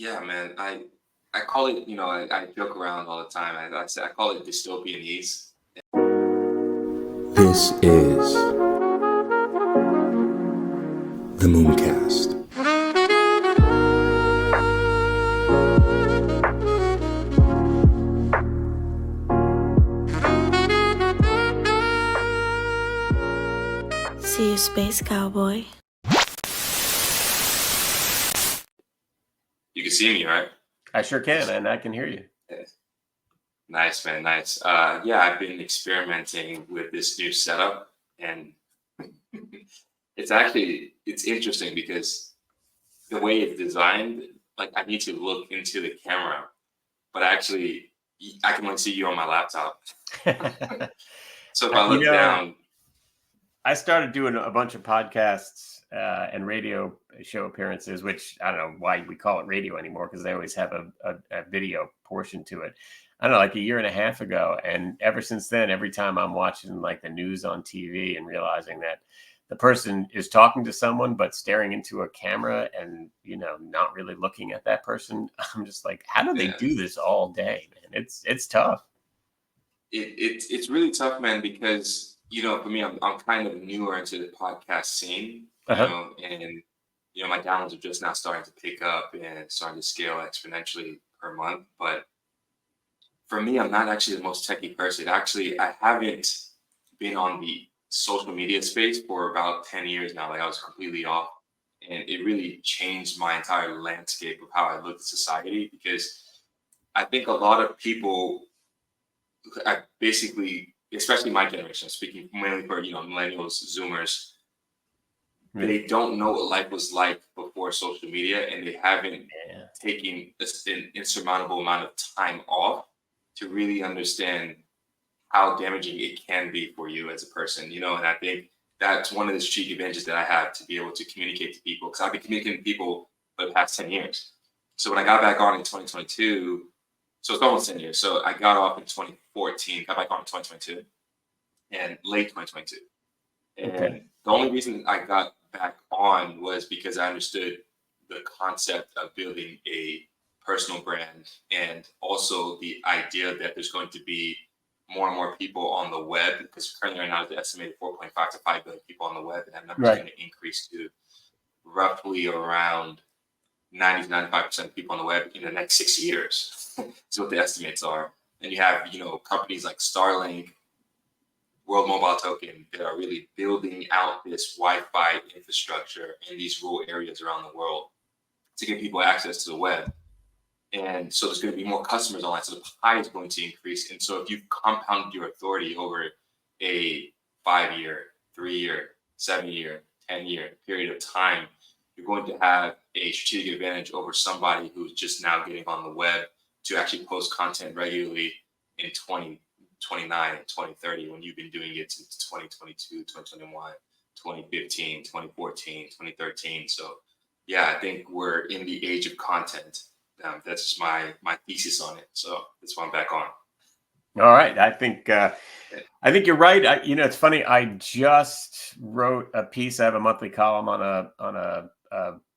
Yeah, man. I call it, I joke around all the time. I call it dystopian ease. This is the Mooncast. See you, Space Cowboy. You can see me, right? I sure can, and I can hear you. Yeah. Nice, man. Nice. Yeah, I've been experimenting with this new setup, and it's interesting because the way it's designed, like I need to look into the camera, but actually I can only see you on my laptop. So if I look down, I started doing a bunch of podcasts and radio show appearances, which I don't know why we call it radio anymore because they always have a video portion to it. I don't know, like a year and a half ago. And ever since then, every time I'm watching like the news on TV and realizing that the person is talking to someone, but staring into a camera and, not really looking at that person, I'm just like, how do they do this all day, man? It's tough. It's really tough, man, because for me, I'm kind of newer into the podcast scene, and my downloads are just now starting to pick up and starting to scale exponentially per month. But for me, I'm not actually the most techie person. Actually, I haven't been on the social media space for about 10 years now. Like I was completely off, and it really changed my entire landscape of how I look at society because I think a lot of people I basically, especially my generation, speaking mainly for millennials, Zoomers, they don't know what life was like before social media, and they haven't taken an insurmountable amount of time off to really understand how damaging it can be for you as a person. And I think that's one of the strategic advantages that I have to be able to communicate to people because I've been communicating to people for the past 10 years. So when I got back on in 2022. So it's almost 10 years. So I got off in 2014, got back on in 2022 and late 2022. And the only reason I got back on was because I understood the concept of building a personal brand and also the idea that there's going to be more and more people on the web because currently right now it's estimated 4.5 to 5 billion people on the web, and that number is going to increase to roughly around 90 to 95% of people on the web in the next 6 years. Is what the estimates are. And you have, companies like Starlink, World Mobile Token that are really building out this Wi-Fi infrastructure in these rural areas around the world to give people access to the web. And so there's going to be more customers online. So the pie is going to increase. And so if you've compounded your authority over a 5-year, 3-year, 7-year, 10-year period of time, you're going to have a strategic advantage over somebody who's just now getting on the web to actually post content regularly in 2029 and 2030 when you've been doing it since 2022, 2021, 2015, 2014, 2013. So yeah, I think we're in the age of content. That's just my thesis on it. So that's why I'm back on. All right. I think you're right. It's funny. I just wrote a piece. I have a monthly column on a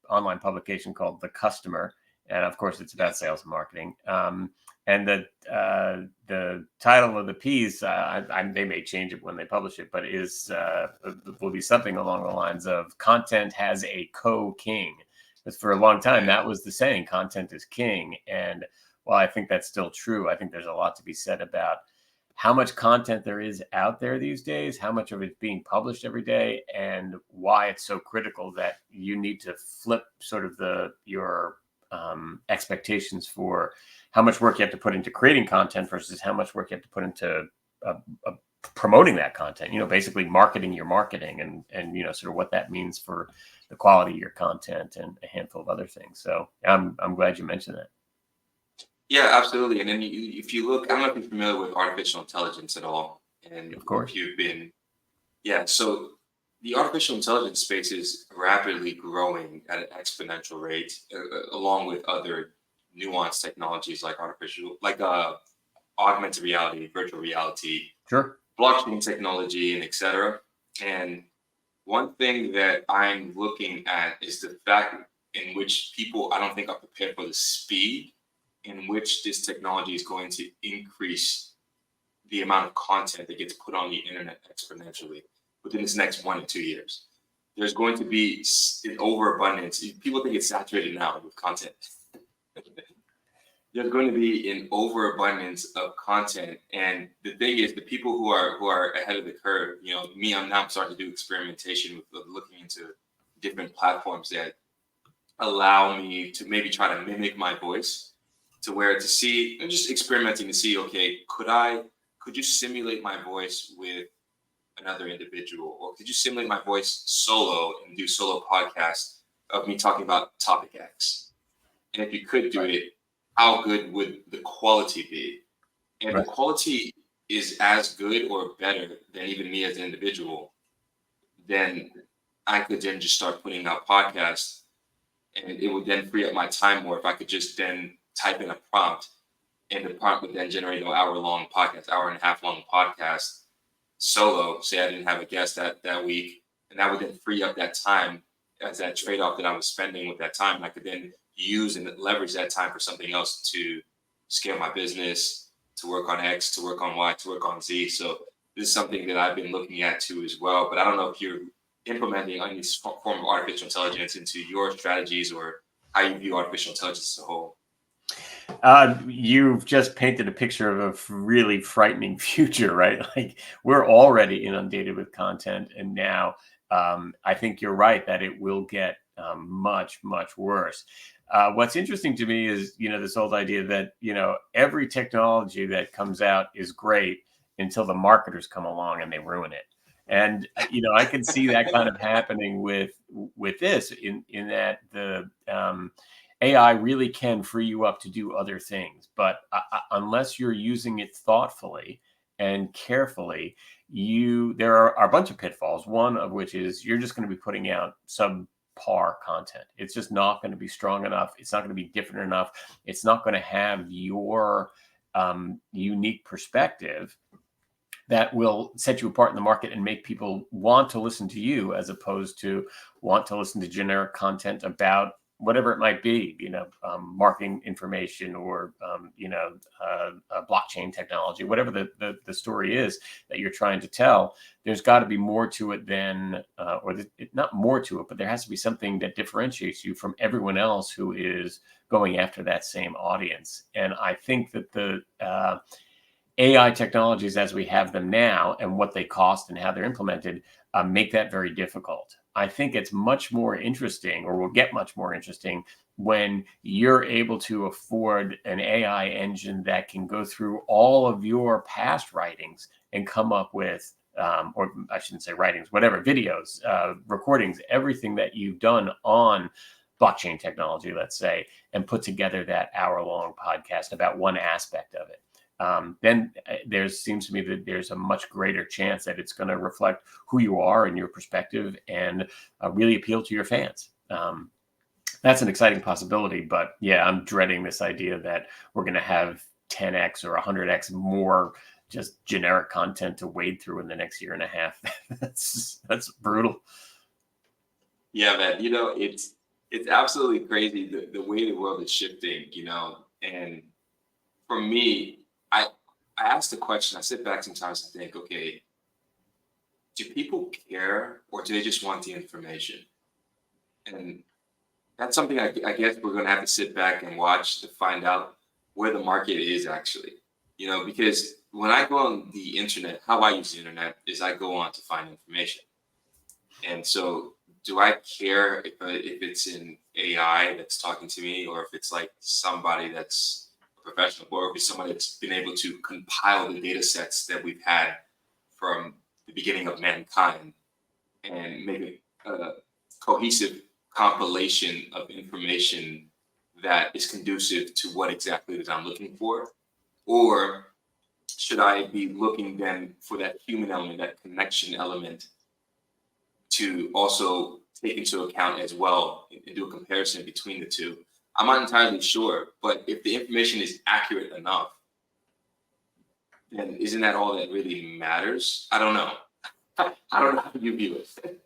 online publication called The Customer. And of course, it's about sales and marketing. And the title of the piece, they may change it when they publish it, but will be something along the lines of "Content has a co-king." Because for a long time, that was the saying: "Content is king." And while I think that's still true, I think there's a lot to be said about how much content there is out there these days, how much of it's being published every day, and why it's so critical that you need to flip sort of your expectations for how much work you have to put into creating content versus how much work you have to put into promoting that content, basically marketing your marketing and sort of what that means for the quality of your content and a handful of other things. So I'm glad you mentioned that. Yeah, absolutely. And then if you look, I don't know if you're familiar with artificial intelligence at all. And of course you've been, so the artificial intelligence space is rapidly growing at an exponential rate, along with other nuanced technologies like augmented reality, virtual reality, blockchain technology, and etc. And one thing that I'm looking at is the fact in which people, I don't think, are prepared for the speed in which this technology is going to increase the amount of content that gets put on the internet exponentially within this next 1 to 2 years. There's going to be an overabundance. People think it's saturated now with content. There's going to be an overabundance of content, and the thing is, the people who are ahead of the curve, me, I'm starting to do experimentation with looking into different platforms that allow me to maybe try to mimic my voice, to where to see, and just experimenting to see, okay, could you simulate my voice with another individual, or could you simulate my voice solo and do solo podcasts of me talking about topic X? And if you could do it, how good would the quality be? And if the quality is as good or better than even me as an individual, then I could then just start putting out podcasts, and it would then free up my time more if I could just then type in a prompt, and the prompt would then generate an hour-long podcast, hour-and-a-half-long podcast solo. Say I didn't have a guest that week, and that would then free up that time as that trade-off that I was spending with that time. And I could then use and leverage that time for something else, to scale my business, to work on X, to work on Y, to work on Z. So this is something that I've been looking at too as well. But I don't know if you're implementing any form of artificial intelligence into your strategies, or how you view artificial intelligence as a whole. You've just painted a picture of a really frightening future, right? Like, we're already inundated with content, and now I think you're right that it will get much, much worse. What's interesting to me is, this old idea that, every technology that comes out is great until the marketers come along and they ruin it. And, I can see that kind of happening with this in that the AI really can free you up to do other things. But unless you're using it thoughtfully and carefully, there are a bunch of pitfalls. One of which is you're just going to be putting out subpar content. It's just not going to be strong enough. It's not going to be different enough. It's not going to have your unique perspective that will set you apart in the market and make people want to listen to you, as opposed to want to listen to generic content about whatever it might be, marketing information, or blockchain technology, whatever the story is that you're trying to tell. There's got to be more to it than, not more to it, but there has to be something that differentiates you from everyone else who is going after that same audience. And I think that the AI technologies as we have them now, and what they cost and how they're implemented, make that very difficult. I think it's much more interesting, or will get much more interesting, when you're able to afford an AI engine that can go through all of your past writings and come up with, or I shouldn't say writings, whatever, videos, recordings, everything that you've done on blockchain technology, let's say, and put together that hour-long podcast about one aspect of it. Then there seems to me that there's a much greater chance that it's going to reflect who you are and your perspective, and really appeal to your fans. That's an exciting possibility, but yeah, I'm dreading this idea that we're going to have 10x or 100x more just generic content to wade through in the next year and a half. That's brutal. Yeah, man. It's absolutely crazy the way the world is shifting. And for me, I ask the question. I sit back sometimes and think, okay, do people care, or do they just want the information? And that's something I guess we're going to have to sit back and watch to find out where the market is actually. Because when I go on the internet, how I use the internet is I go on to find information. And so, do I care if it's an AI that's talking to me, or if it's like somebody that's professional, or if it's somebody that's been able to compile the data sets that we've had from the beginning of mankind and make a cohesive compilation of information that is conducive to what exactly it is I'm looking for? Or should I be looking then for that human element, that connection element, to also take into account as well, and do a comparison between the two? I'm not entirely sure, but if the information is accurate enough, then isn't that all that really matters? I don't know. I don't know how you view it.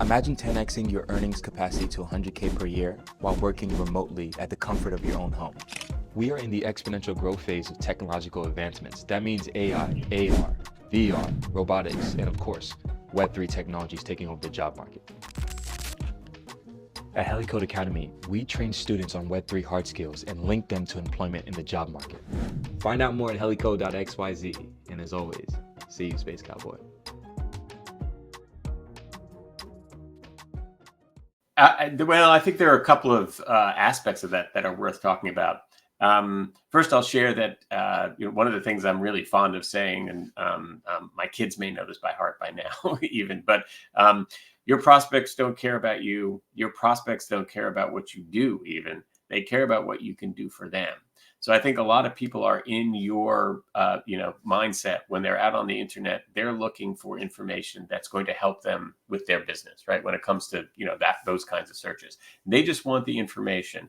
Imagine 10xing your earnings capacity to 100K per year while working remotely at the comfort of your own home. We are in the exponential growth phase of technological advancements. That means AI, AR, VR, robotics, and of course, Web3 technologies taking over the job market. At HeliCode Academy, we train students on Web3 hard skills and link them to employment in the job market. Find out more at helicode.xyz. And as always, see you, Space Cowboy. Well, I think there are a couple of aspects of that are worth talking about. First, I'll share that one of the things I'm really fond of saying, and my kids may know this by heart by now, even, but your prospects don't care about you. Your prospects don't care about what you do, even. They care about what you can do for them. So I think a lot of people are in your mindset when they're out on the internet. They're looking for information that's going to help them with their business, right? When it comes to those kinds of searches, they just want the information.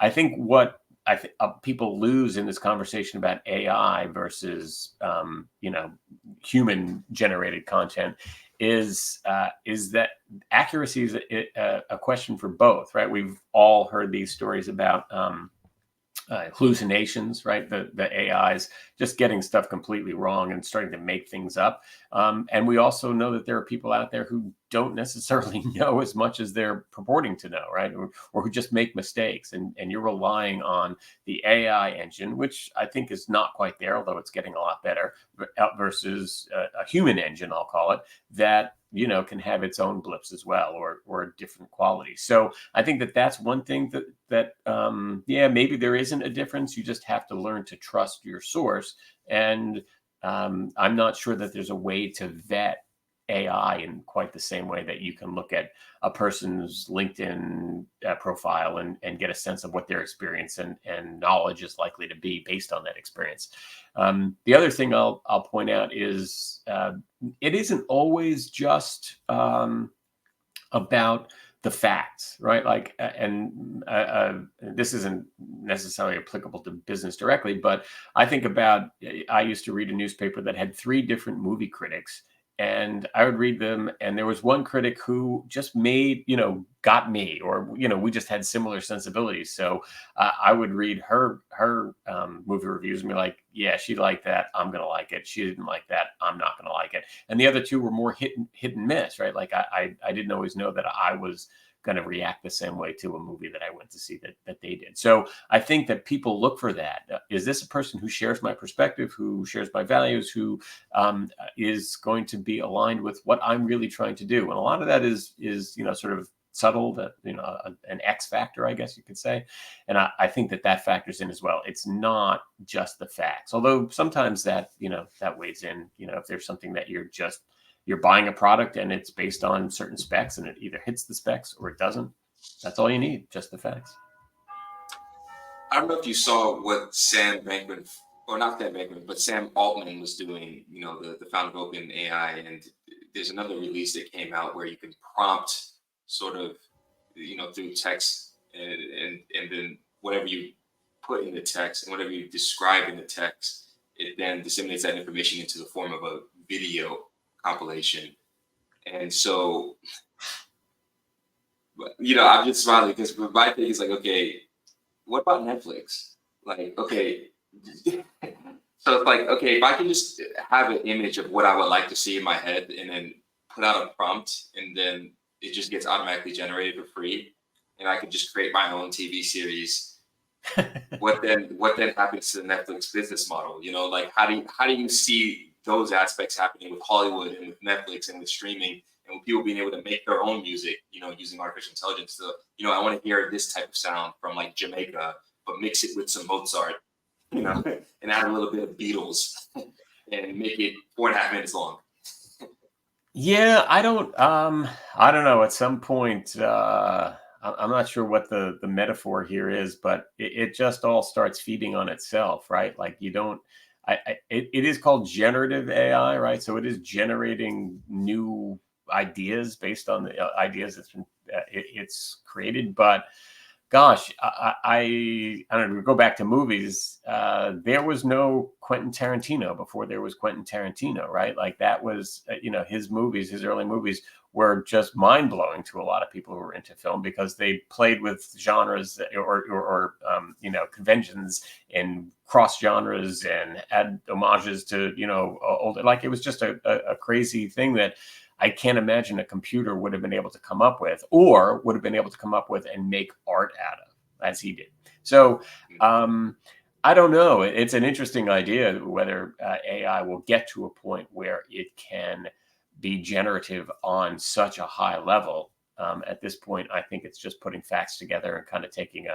I think what people lose in this conversation about AI versus human generated content is that accuracy is a question for both, right? We've all heard these stories about hallucinations, right? The AIs just getting stuff completely wrong and starting to make things up. And we also know that there are people out there who don't necessarily know as much as they're purporting to know, right? Or who just make mistakes. And you're relying on the AI engine, which I think is not quite there, although it's getting a lot better, versus a human engine, I'll call it, that can have its own blips as well, or different qualities. So I think that's one thing that maybe there isn't a difference. You just have to learn to trust your source. And I'm not sure that there's a way to vet AI in quite the same way that you can look at a person's LinkedIn profile and get a sense of what their experience and knowledge is likely to be based on that experience. The other thing I'll point out is it isn't always just about the facts, right? Like, and this isn't necessarily applicable to business directly, but I used to read a newspaper that had 3 different movie critics, and I would read them, and there was one critic who just got me, or we just had similar sensibilities. So I would read her movie reviews and be like, yeah, she liked that, I'm gonna like it. She didn't like that, I'm not gonna like it. And the other 2 were more hit and miss, right? Like I didn't always know that I was going to react the same way to a movie that I went to see that they did. So I think that people look for that. Is this a person who shares my perspective, who shares my values, who is going to be aligned with what I'm really trying to do? And a lot of that is sort of subtle, that an X factor, I guess you could say. And I think that factors in as well. It's not just the facts, although sometimes that weighs in. If there's something that you're buying a product and it's based on certain specs and it either hits the specs or it doesn't, that's all you need, just the facts. I don't know if you saw what Sam Bankman, or not Sam Bankman, but Sam Altman was doing, the founder of OpenAI. And there's another release that came out where you can prompt sort of, through text and then whatever you put in the text and whatever you describe in the text, it then disseminates that information into the form of a video compilation. And so, I'm just smiling because my thing is like, okay, what about Netflix? Like, okay, so it's like, okay, if I can just have an image of what I would like to see in my head and then put out a prompt and then it just gets automatically generated for free, and I could just create my own TV series. What then happens to the Netflix business model? Like how do you see those aspects happening with Hollywood and with Netflix and with streaming and with people being able to make their own music, using artificial intelligence? So, I want to hear this type of sound from like Jamaica, but mix it with some Mozart, and add a little bit of Beatles and make it 4.5 minutes long. Yeah, I don't know. At some point, I'm not sure what the metaphor here is, but it just all starts feeding on itself, right? Like it is called generative AI, right? So it is generating new ideas based on the ideas it's created. But gosh, I don't know, go back to movies. There was no Quentin Tarantino before there was Quentin Tarantino, right? Like that was, his movies, his early movies were just mind blowing to a lot of people who were into film because they played with genres or conventions and cross genres and had homages to, old, like it was just a crazy thing that I can't imagine a computer would have been able to come up with or would have been able to come up with and make art out of as he did. So I don't know. It's an interesting idea whether AI will get to a point where it can be generative on such a high level. At this point, I think it's just putting facts together and kind of taking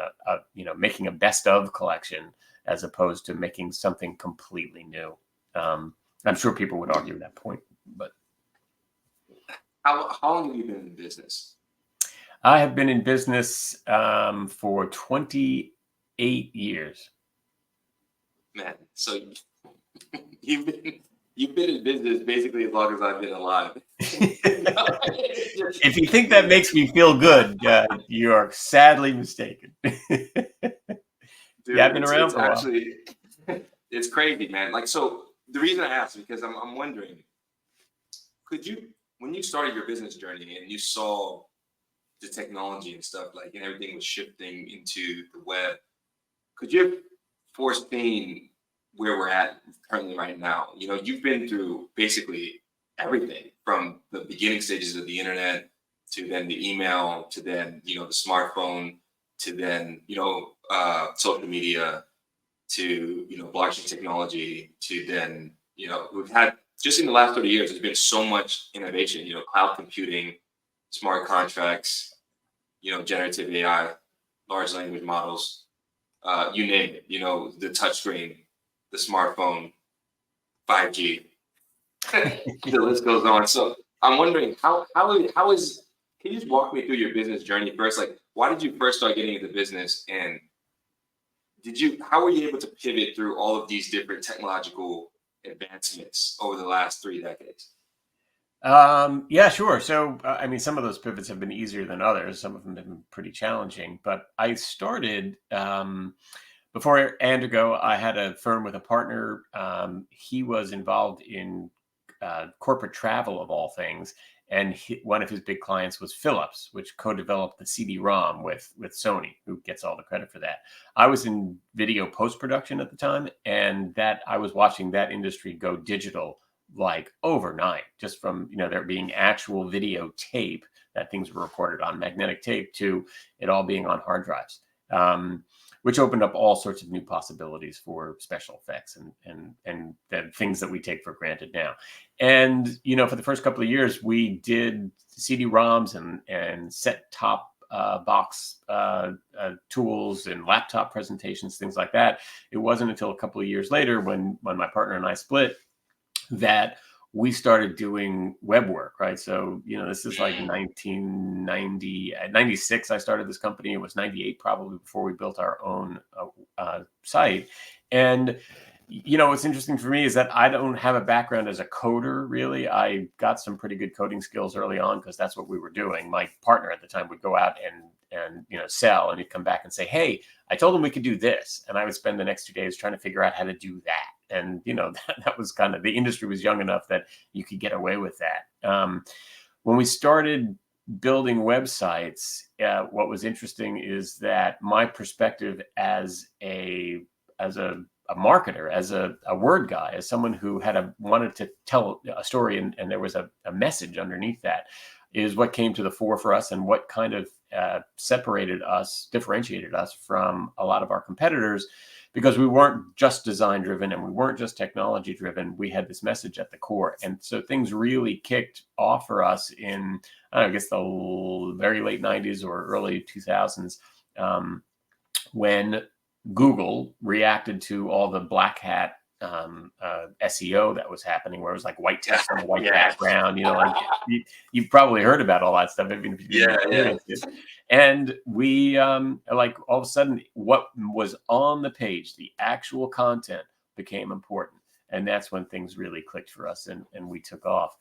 making a best of collection as opposed to making something completely new. I'm sure people would argue that point, but. How long have you been in business? I have been in business for 28 years. Man, so you've been in business basically as long as I've been alive. If you think that makes me feel good, you are sadly mistaken. Dude, yeah, I've been around it's for a while. Actually, it's crazy, man. Like, so the reason I asked is because I'm wondering, when you started your business journey and you saw the technology and stuff, like, and everything was shifting into the web, could you have foreseen where we're at currently right now? You've been through basically everything from the beginning stages of the internet to then the email to then, the smartphone to then, social media to, blockchain technology to then, we've had just in the last 30 years, there's been so much innovation, cloud computing, smart contracts, generative AI, large language models, you name it, the touchscreen, the smartphone, 5G, the list goes on. So I'm wondering how is, can you just walk me through your business journey first? Like, why did you first start getting into business, and how were you able to pivot through all of these different technological advancements over the last 3 decades? Yeah, sure. So, I mean, some of those pivots have been easier than others. Some of them have been pretty challenging. But I started before Andigo. I had a firm with a partner. He was involved in corporate travel of all things, and one of his big clients was Philips, which co-developed the CD-ROM with Sony, who gets all the credit for that. I was in video post-production at the time, and that I was watching that industry go digital like overnight, just from there being actual videotape that things were recorded on magnetic tape to it all being on hard drives, which opened up all sorts of new possibilities for special effects and the things that we take for granted now. And for the first couple of years, we did CD-ROMs and set-top box tools and laptop presentations, things like that. It wasn't until a couple of years later when my partner and I split that we started doing web work, right? So, this is like 1990, 96, I started this company. It was 98 probably before we built our own site. And, what's interesting for me is that I don't have a background as a coder, really. I got some pretty good coding skills early on because that's what we were doing. My partner at the time would go out and sell, and he'd come back and say, hey, I told him we could do this. And I would spend the next 2 days trying to figure out how to do that. And, that was kind of, the industry was young enough that you could get away with that. When we started building websites, what was interesting is that my perspective as a marketer, as a word guy, as someone who wanted to tell a story and there was a message underneath that, is what came to the fore for us and what kind of differentiated us from a lot of our competitors, because we weren't just design driven and we weren't just technology driven. We had this message at the core. And so things really kicked off for us in, I guess, the very late 90s or early 2000s, when Google reacted to all the black hat SEO that was happening, where it was like white text on a white background. Like you've probably heard about all that stuff, even if you didn't experience it. And we like all of a sudden, what was on the page, the actual content, became important, and that's when things really clicked for us, and we took off.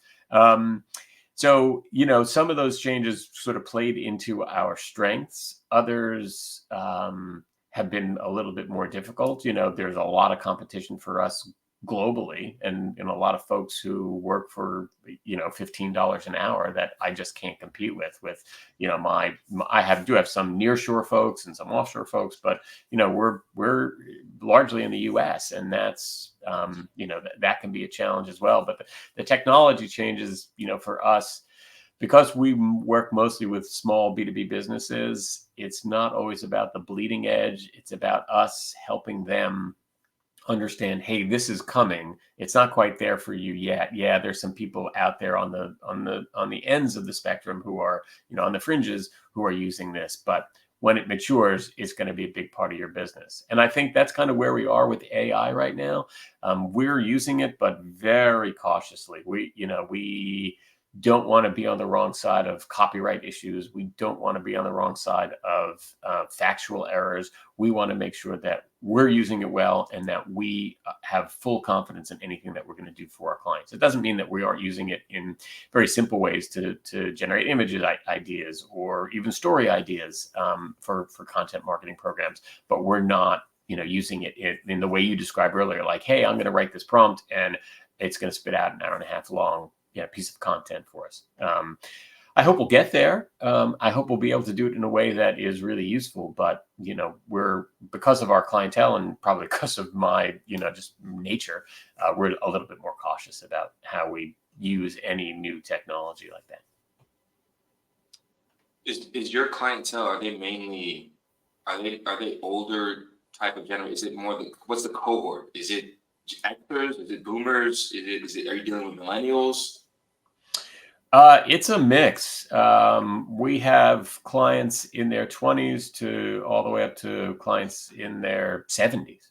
So, some of those changes sort of played into our strengths. Others have been a little bit more difficult. There's a lot of competition for us globally, and a lot of folks who work for $15 an hour that I just can't compete with. Do have some nearshore folks and some offshore folks, but we're largely in the US, and that's that can be a challenge as well. But the technology changes, for us, because we work mostly with small B2B businesses. It's not always about the bleeding edge. It's about us helping them understand, hey, this is coming. It's not quite there for you yet. Yeah, there's some people out there on the ends of the spectrum who are, on the fringes, who are using this, but when it matures, it's going to be a big part of your business. And I think that's kind of where we are with AI right now. We're using it, but very cautiously. We don't want to be on the wrong side of copyright issues. We don't want to be on the wrong side of factual errors. We want to make sure that we're using it well and that we have full confidence in anything that we're going to do for our clients. It doesn't mean that we aren't using it in very simple ways to generate images ideas or even story ideas for content marketing programs, but we're not using it in the way you described earlier, like, hey, I'm going to write this prompt and it's going to spit out an hour and a half long piece of content for us. I hope we'll get there. I hope we'll be able to do it in a way that is really useful. But we're, because of our clientele and probably because of my just nature, we're a little bit more cautious about how we use any new technology like that. Is your clientele, are they older type of generation? Is it more what's the cohort? Is it actors? Is it boomers? Are you dealing with millennials? It's a mix. We have clients in their 20s to all the way up to clients in their 70s.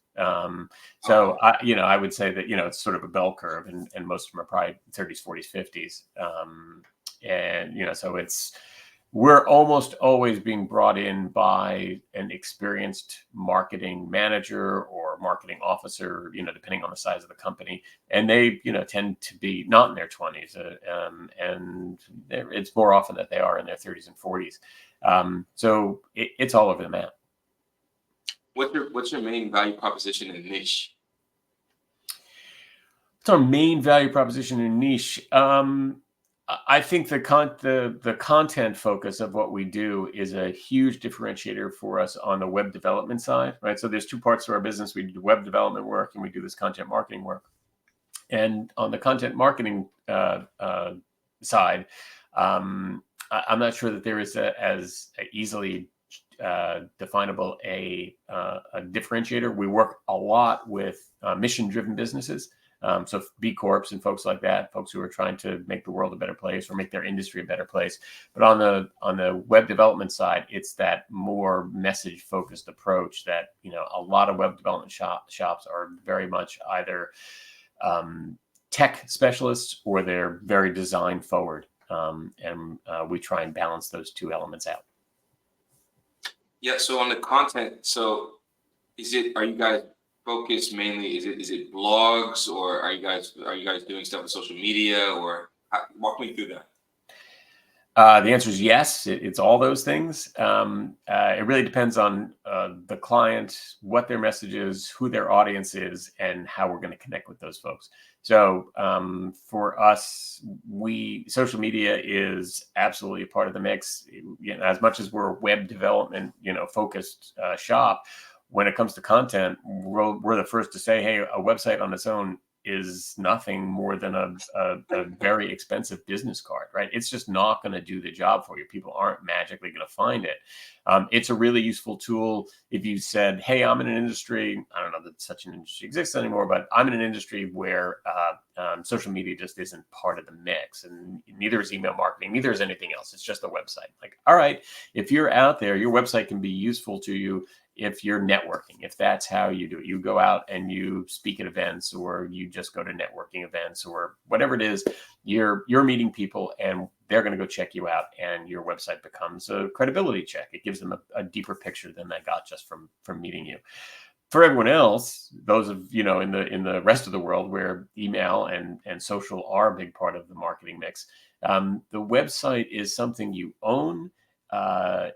So I would say that it's sort of a bell curve, and most of them are probably 30s, 40s, 50s. And so we're almost always being brought in by an experienced marketing manager or marketing officer, depending on the size of the company. And they, tend to be not in their 20s. And it's more often that they are in their 30s and 40s. So it's all over the map. What's your main value proposition in niche? What's our main value proposition in niche? I think the content focus of what we do is a huge differentiator for us on the web development side, right? So there's two parts to our business. We do web development work and we do this content marketing work. And on the content marketing side, I'm not sure that there is as easily definable a differentiator. We work a lot with mission-driven businesses. So B Corps and folks like that, folks who are trying to make the world a better place or make their industry a better place. But on the web development side, it's that more message focused approach that, a lot of web development shops are very much either tech specialists or they're very design forward. And we try and balance those two elements out. Yeah. So on the content, are you guys focused mainly? Is it blogs, or are you guys doing stuff on social media, or walk me through that? The answer is yes. It's all those things. It really depends on the client, what their message is, who their audience is, and how we're going to connect with those folks. So for us, social media is absolutely a part of the mix. As much as we're a web development, focused shop, when it comes to content, we're the first to say, hey, a website on its own is nothing more than a very expensive business card, right? It's just not going to do the job for you. People aren't magically going to find it. It's a really useful tool if you said, hey, I'm in an industry, I don't know that such an industry exists anymore, but I'm in an industry where social media just isn't part of the mix, and neither is email marketing, neither is anything else. It's just a website. Like, all right, if you're out there, your website can be useful to you if you're networking, if that's how you do it. You go out and you speak at events, or you just go to networking events, or whatever it is, you're meeting people and they're going to go check you out, and your website becomes a credibility check. It gives them a deeper picture than they got just from meeting you. For everyone else, those of, in the rest of the world where email and social are a big part of the marketing mix, The website is something you own.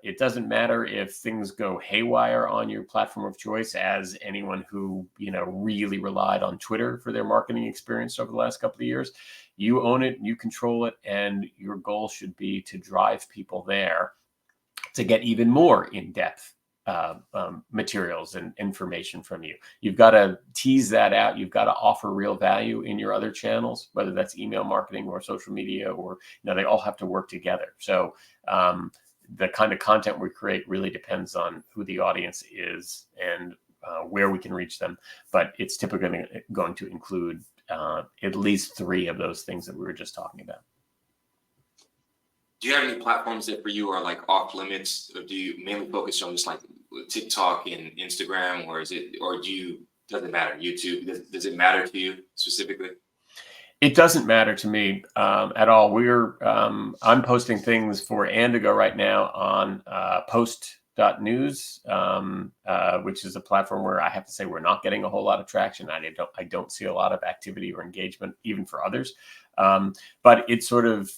It doesn't matter if things go haywire on your platform of choice, as anyone who, really relied on Twitter for their marketing experience over the last couple of years. You own it, you control it, and your goal should be to drive people there to get even more in-depth materials and information from you. You've got to tease that out. You've got to offer real value in your other channels, whether that's email marketing or social media, or they all have to work together. So the kind of content we create really depends on who the audience is and where we can reach them. But it's typically going to include at least 3 of those things that we were just talking about. Do you have any platforms that for you are like off limits, or do you mainly focus on just like TikTok and Instagram, or does it matter? YouTube, does it matter to you specifically? It doesn't matter to me at all. I'm posting things for Andigo right now on post.news, which is a platform where I have to say we're not getting a whole lot of traction. I don't see a lot of activity or engagement even for others. But it sort of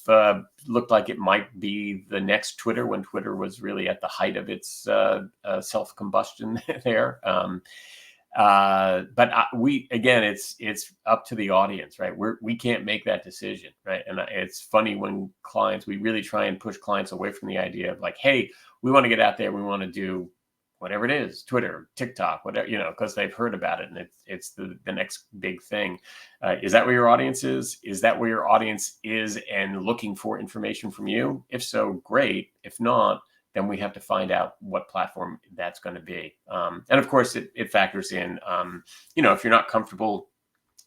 looked like it might be the next Twitter, when Twitter was really at the height of its self-combustion there. But it's up to the audience, right? We can't make that decision, right? And it's funny when we really try and push clients away from the idea of like, hey, we want to get out there, we want to do whatever it is, Twitter, TikTok, whatever, because they've heard about it and it's the next big thing. Is that where your audience is? Is that where your audience is and looking for information from you? If so, great. If not, then we have to find out what platform that's going to be. And of course, it factors in, if you're not comfortable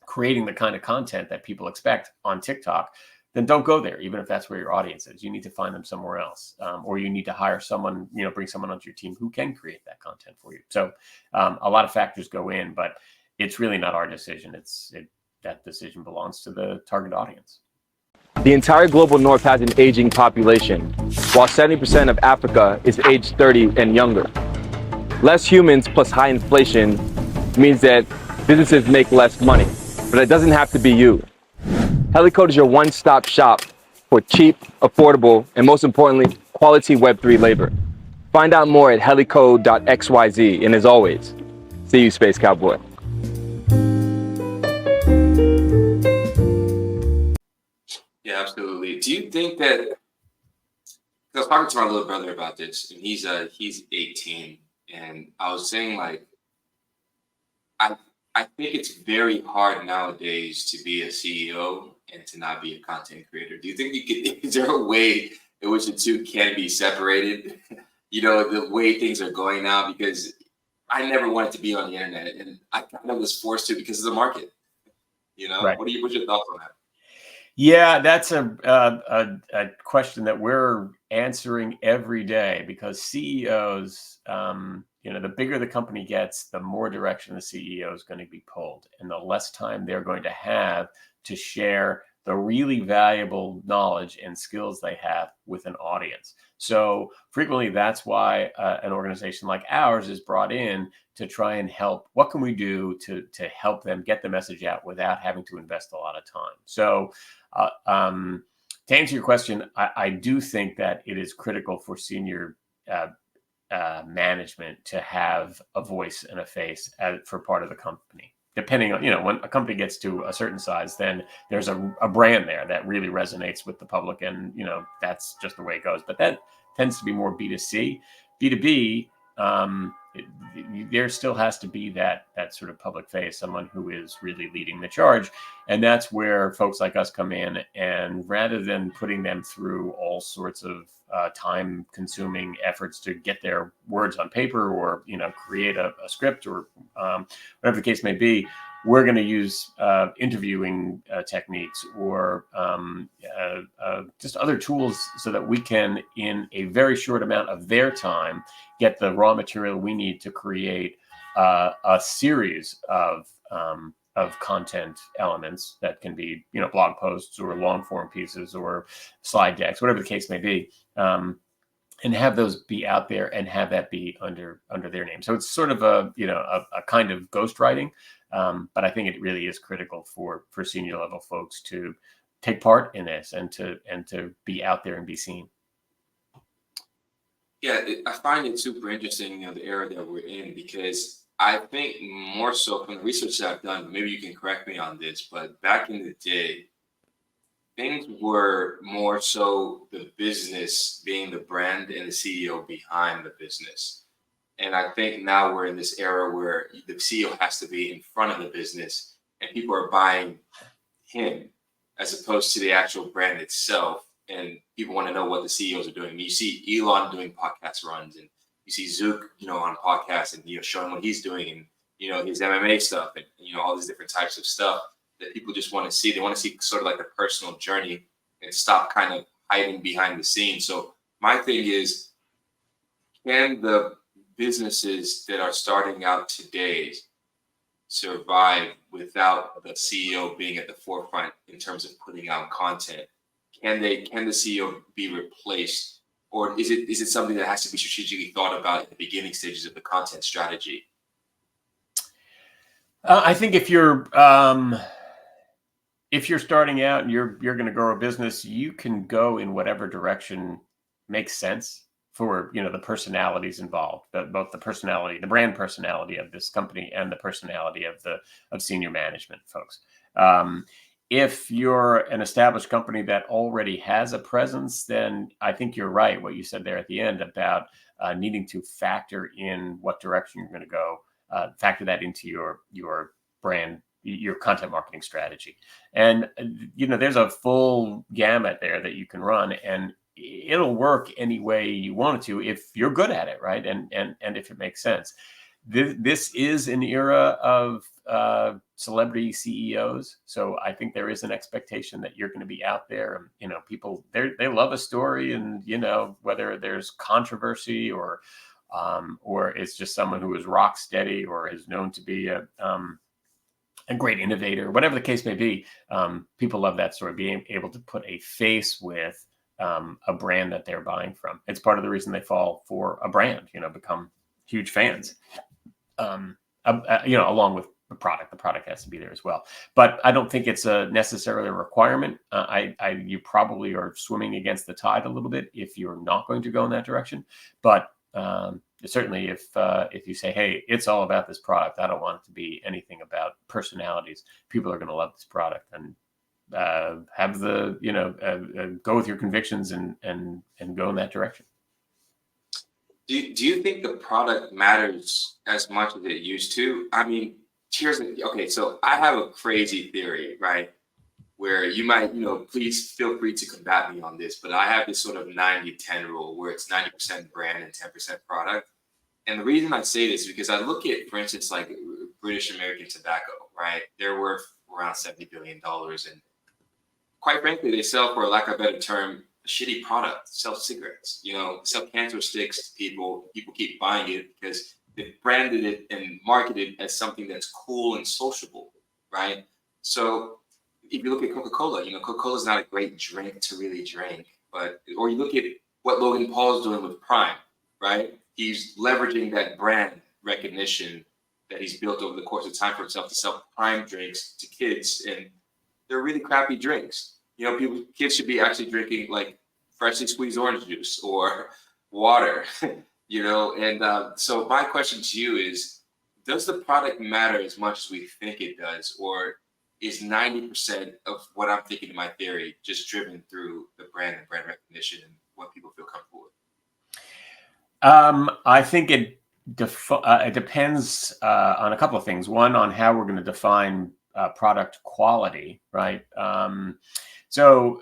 creating the kind of content that people expect on TikTok, then don't go there, even if that's where your audience is. You need to find them somewhere else, or you need to hire someone, bring someone onto your team who can create that content for you. So a lot of factors go in, but it's really not our decision. That decision belongs to the target audience. The entire global north has an aging population, while 70% of Africa is aged 30 and younger. Less humans plus high inflation means that businesses make less money, but it doesn't have to be you. Helicode is your one-stop shop for cheap, affordable, and most importantly, quality Web3 labor. Find out more at helicode.xyz, and as always, see you, Space Cowboy. Yeah, absolutely. Do you think that, because I was talking to my little brother about this, and he's 18, and I was saying like, I think it's very hard nowadays to be a CEO and to not be a content creator. Do you think is there a way in which the two can be separated? The way things are going now, because I never wanted to be on the internet, and I kind of was forced to because of the market. Right. What's your thoughts on that? Yeah, that's a question that we're answering every day, because CEOs, the bigger the company gets, the more direction the CEO is going to be pulled, and the less time they're going to have to share the really valuable knowledge and skills they have with an audience. So frequently, that's why an organization like ours is brought in to try and help. What can we do to help them get the message out without having to invest a lot of time? So to answer your question, I do think that it is critical for senior management to have a voice and a face for part of the company. Depending on, when a company gets to a certain size, then there's a brand there that really resonates with the public, and that's just the way it goes. But that tends to be more B2C. B2B, there still has to be that sort of public face, someone who is really leading the charge. And that's where folks like us come in, and rather than putting them through all sorts of time-consuming efforts to get their words on paper, or create a script, or whatever the case may be, we're going to use interviewing techniques, or just other tools, so that we can, in a very short amount of their time, get the raw material we need to create a series of content elements that can be, blog posts or long form pieces or slide decks, whatever the case may be, and have those be out there and have that be under their name. So it's sort of a kind of ghostwriting, but I think it really is critical for senior level folks to take part in this and to be out there and be seen. Yeah, I find it super interesting, the era that we're in, because I think more so from the research that I've done, maybe you can correct me on this, but back in the day, things were more so the business being the brand and the CEO behind the business. And I think now we're in this era where the CEO has to be in front of the business and people are buying him as opposed to the actual brand itself. And people want to know what the CEOs are doing. I mean, you see Elon doing podcast runs, and you see Zook, on podcasts and showing what he's doing, and his MMA stuff, and all these different types of stuff that people just want to see. They want to see sort of like a personal journey and stop kind of hiding behind the scenes. So my thing is, can the businesses that are starting out today survive without the CEO being at the forefront in terms of putting out content? Can the CEO be replaced, or is it something that has to be strategically thought about at the beginning stages of the content strategy? I think if you're starting out and you're going to grow a business, you can go in whatever direction makes sense for the personalities involved, both the brand personality of this company and the personality of senior management folks. If you're an established company that already has a presence, then I think you're right, what you said there at the end about needing to factor in what direction you're going to go, factor that into your brand, your content marketing strategy. And, there's a full gamut there that you can run, and it'll work any way you want it to if you're good at it, right? And if it makes sense. This is an era of celebrity CEOs, so I think there is an expectation that you're going to be out there. And people they love a story, and whether there's controversy or it's just someone who is rock steady or is known to be a great innovator, whatever the case may be, people love that story. Being able to put a face with a brand that they're buying from. It's part of the reason they fall for a brand. Become huge fans. Along with the product has to be there as well. But I don't think it's necessarily a requirement. You probably are swimming against the tide a little bit if you're not going to go in that direction. But certainly, if you say, "Hey, it's all about this product. I don't want it to be anything about personalities," people are going to love this product and have go with your convictions and go in that direction. Do you think the product matters as much as it used to? I mean, okay, so I have a crazy theory, right? Where you might, please feel free to combat me on this, but I have this sort of 90-10 rule where it's 90% brand and 10% product. And the reason I say this is because I look at, for instance, like British American Tobacco, right? They're worth around $70 billion. And quite frankly, they sell, for lack of a better term, a shitty product, sell cigarettes, sell cancer sticks to people. People keep buying it because they branded it and marketed it as something that's cool and sociable, right? So if you look at Coca-Cola, Coca-Cola is not a great drink to really drink, or you look at what Logan Paul's doing with Prime, right? He's leveraging that brand recognition that he's built over the course of time for himself to sell Prime drinks to kids, and they're really crappy drinks. Kids should be actually drinking like freshly squeezed orange juice or water, And so my question to you is, does the product matter as much as we think it does, or is 90% of what I'm thinking in my theory just driven through the brand and brand recognition and what people feel comfortable with? I think it depends on a couple of things. One, on how we're going to define product quality, right? So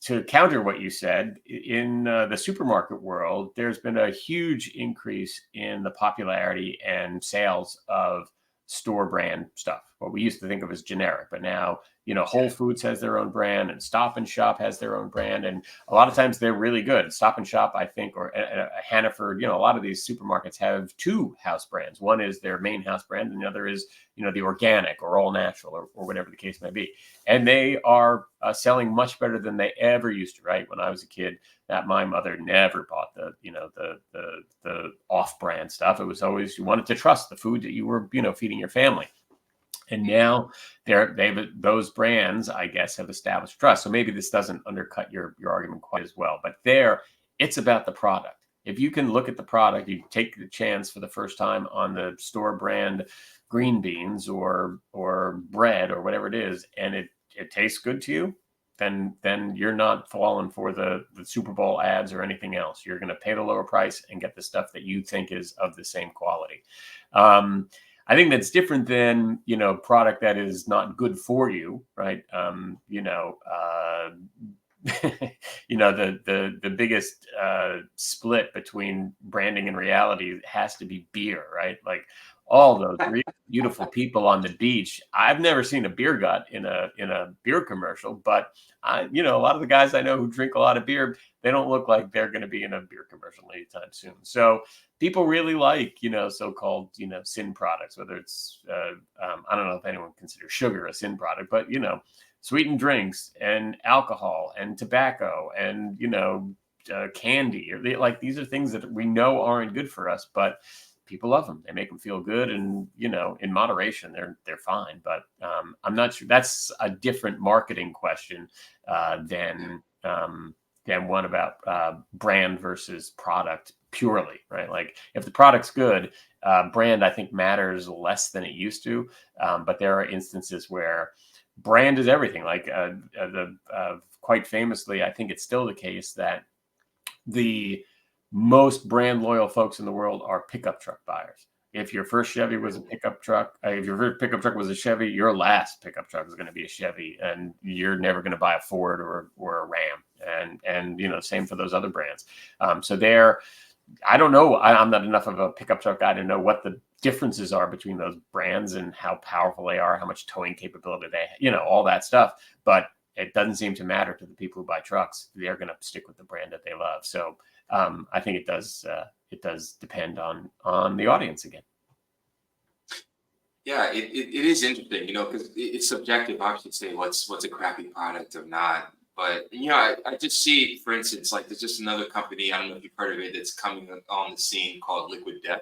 to counter what you said, in the supermarket world, there's been a huge increase in the popularity and sales of store brand stuff, what we used to think of as generic, but now Whole Foods has their own brand, and Stop and Shop has their own brand, and a lot of times they're really good. Stop and Shop, I think, or Hannaford, a lot of these supermarkets have two house brands. One is their main house brand, and the other is the organic or all natural or whatever the case may be, and they are selling much better than they ever used to. Right, when I was a kid, that my mother never bought the off-brand stuff. It was always, you wanted to trust the food that you were feeding your family. And now those brands, I guess, have established trust. So maybe this doesn't undercut your argument quite as well. But it's about the product. If you can look at the product, you take the chance for the first time on the store brand green beans or bread or whatever it is, and it tastes good to you, then you're not falling for the Super Bowl ads or anything else. You're going to pay the lower price and get the stuff that you think is of the same quality. I think that's different than, product that is not good for you, right? The biggest split between branding and reality has to be beer, right? Like all those really beautiful people on the beach. I've never seen a beer gut in a beer commercial, but a lot of the guys I know who drink a lot of beer, they don't look like they're going to be in a beer commercial anytime soon. So people really like, so-called, sin products, whether it's, I don't know if anyone considers sugar a sin product, but, sweetened drinks and alcohol and tobacco and, candy. Like these are things that we know aren't good for us, but people love them. They make them feel good. And, in moderation, they're fine. But I'm not sure that's a different marketing question than one about brand versus product purely, right? Like if the product's good, brand, I think, matters less than it used to. But there are instances where brand is everything. Like quite famously, I think it's still the case that the most brand loyal folks in the world are pickup truck buyers. If your first Chevy was a pickup truck, if your first pickup truck was a Chevy, your last pickup truck is going to be a Chevy, and you're never going to buy a Ford or a Ram. And same for those other brands. So I don't know. I'm not enough of a pickup truck guy to know what the differences are between those brands and how powerful they are, how much towing capability they have, all that stuff. But it doesn't seem to matter to the people who buy trucks. They're going to stick with the brand that they love. So I think it does depend on the audience again. Yeah, it is interesting, because it's subjective, obviously, to say what's a crappy product or not. But I just see, for instance, like there's just another company. I don't know if you've heard of it, that's coming on the scene called Liquid Death.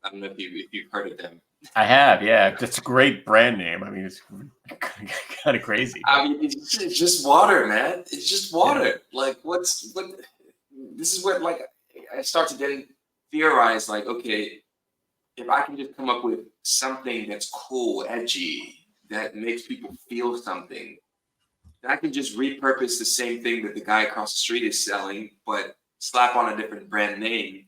I don't know if you've heard of them. I have, yeah. That's a great brand name. I mean, it's kind of crazy. I mean, it's just water, man. It's just water. Yeah. Like, this is what, like, I start to then theorize, like, okay, if I can just come up with something that's cool, edgy, that makes people feel something, then I can just repurpose the same thing that the guy across the street is selling, but slap on a different brand name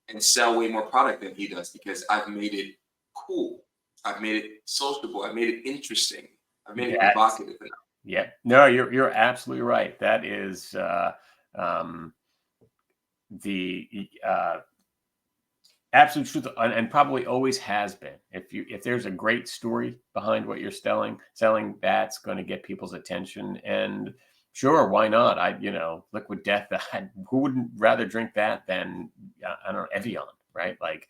and sell way more product than he does, because I've made it cool. I've made it sociable. I've made it interesting. I've made it provocative enough. Yeah. No, you're absolutely right. That is the absolute truth, and probably always has been. If there's a great story behind what you're selling, that's going to get people's attention. And sure, why not? Liquid Death. Who wouldn't rather drink that than I don't know, Evian, right? Like,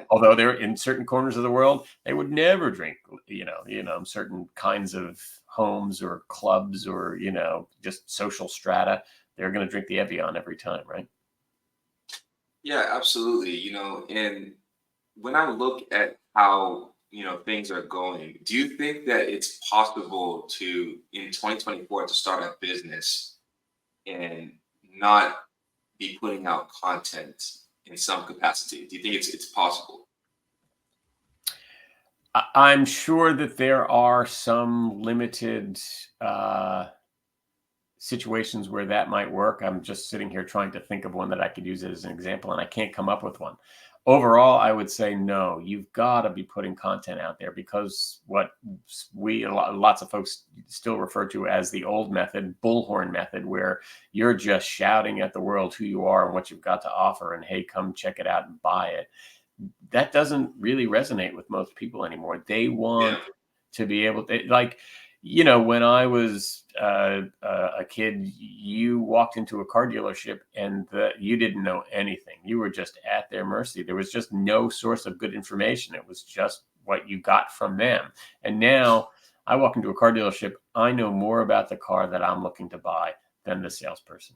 although they're in certain corners of the world, they would never drink, certain kinds of homes or clubs or just social strata. They're going to drink the Evian every time, right? Yeah, absolutely. And when I look at how things are going, do you think that it's possible to, in 2024, to start a business and not be putting out content in some capacity? Do you think it's possible? I'm sure that there are some limited situations where that might work. I'm just sitting here trying to think of one that I could use as an example, and I can't come up with one. Overall, I would say no. You've got to be putting content out there, because what lots of folks still refer to as the old method, bullhorn method, where you're just shouting at the world who you are and what you've got to offer, and hey, come check it out and buy it. That doesn't really resonate with most people anymore. They want to be able to, like, when I was a kid, you walked into a car dealership and you didn't know anything. You were just at their mercy. There was just no source of good information. It was just what you got from them. And now I walk into a car dealership, I know more about the car that I'm looking to buy than the salesperson.